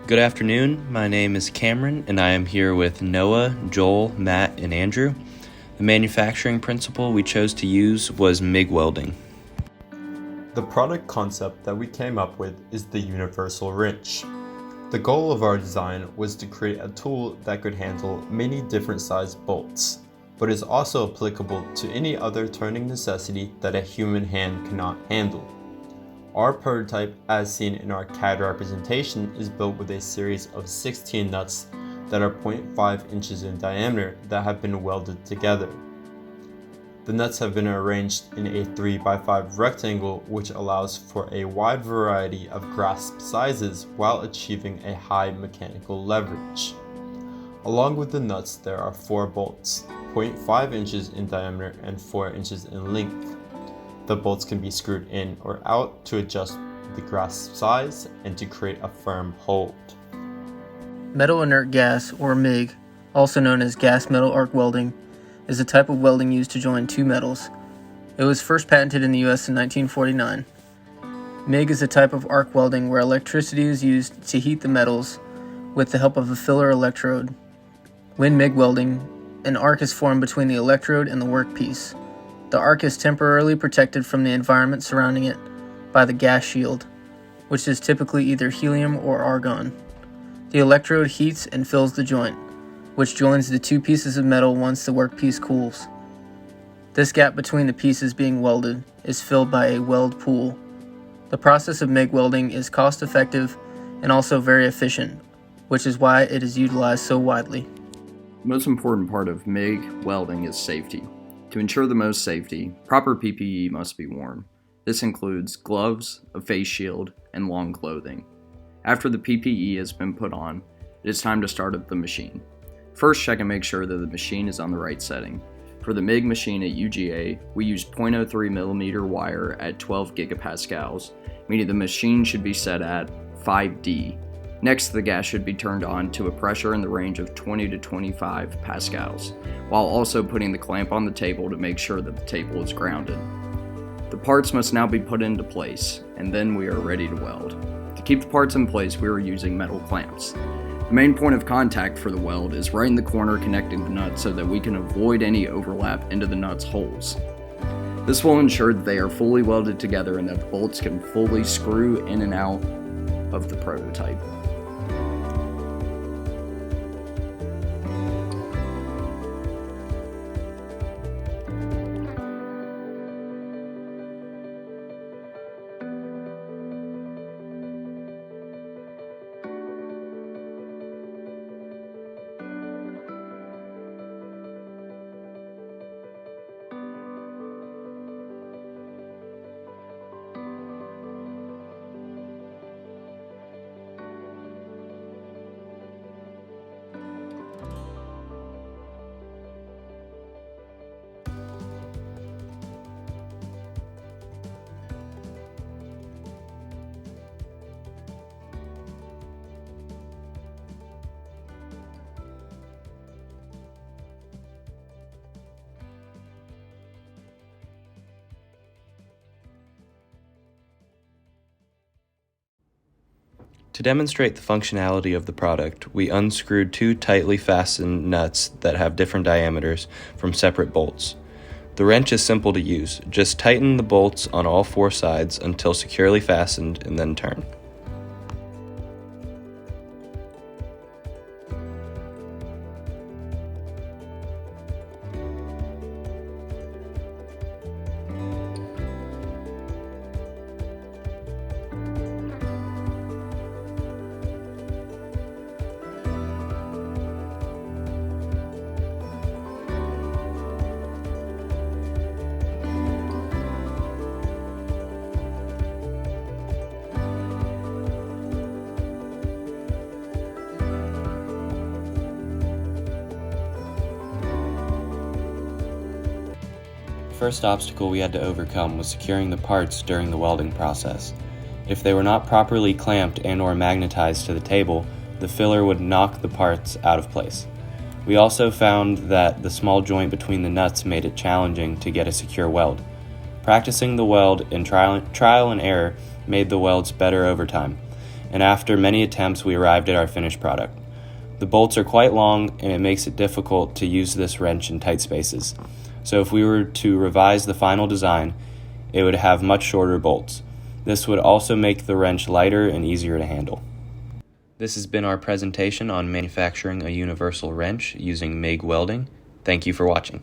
Good afternoon, my name is Cameron and I am here with Noah, Joel, Matt, and Andrew. The manufacturing principle we chose to use was MIG welding. The product concept that we came up with is the universal wrench. The goal of our design was to create a tool that could handle many different sized bolts, but is also applicable to any other turning necessity that a human hand cannot handle. Our prototype, as seen in our CAD representation, is built with a series of 16 nuts that are 0.5 inches in diameter that have been welded together. The nuts have been arranged in a 3x5 rectangle, which allows for a wide variety of grasp sizes while achieving a high mechanical leverage. Along with the nuts, there are 4 bolts, 0.5 inches in diameter and 4 inches in length. The bolts can be screwed in or out to adjust the grasp size and to create a firm hold. Metal inert gas, or MIG, also known as gas metal arc welding, is a type of welding used to join two metals. It was first patented in the US in 1949. MIG is a type of arc welding where electricity is used to heat the metals with the help of a filler electrode. When MIG welding, an arc is formed between the electrode and the workpiece. The arc is temporarily protected from the environment surrounding it by the gas shield, which is typically either helium or argon. The electrode heats and fills the joint, which joins the two pieces of metal once the workpiece cools. This gap between the pieces being welded is filled by a weld pool. The process of MIG welding is cost-effective and also very efficient, which is why it is utilized so widely. The most important part of MIG welding is safety. To ensure the most safety, proper PPE must be worn. This includes gloves, a face shield, and long clothing. After the PPE has been put on, it is time to start up the machine. First, check and make sure that the machine is on the right setting. For the MIG machine at UGA, we used 0.03mm wire at 12 gigapascals, meaning the machine should be set at 5D. Next, the gas should be turned on to a pressure in the range of 20 to 25 pascals, while also putting the clamp on the table to make sure that the table is grounded. The parts must now be put into place, and then we are ready to weld. To keep the parts in place, we are using metal clamps. The main point of contact for the weld is right in the corner connecting the nuts so that we can avoid any overlap into the nuts holes. This will ensure that they are fully welded together and that the bolts can fully screw in and out of the prototype. To demonstrate the functionality of the product, we unscrewed 2 tightly fastened nuts that have different diameters from separate bolts. The wrench is simple to use. Just tighten the bolts on all 4 sides until securely fastened and then turn. First obstacle we had to overcome was securing the parts during the welding process. If they were not properly clamped and or magnetized to the table, the filler would knock the parts out of place. We also found that the small joint between the nuts made it challenging to get a secure weld. Practicing the weld and trial and error made the welds better over time. and after many attempts we arrived at our finished product. The bolts are quite long and it makes it difficult to use this wrench in tight spaces. So if we were to revise the final design, it would have much shorter bolts. This would also make the wrench lighter and easier to handle. This has been our presentation on manufacturing a universal wrench using MIG welding. Thank you for watching.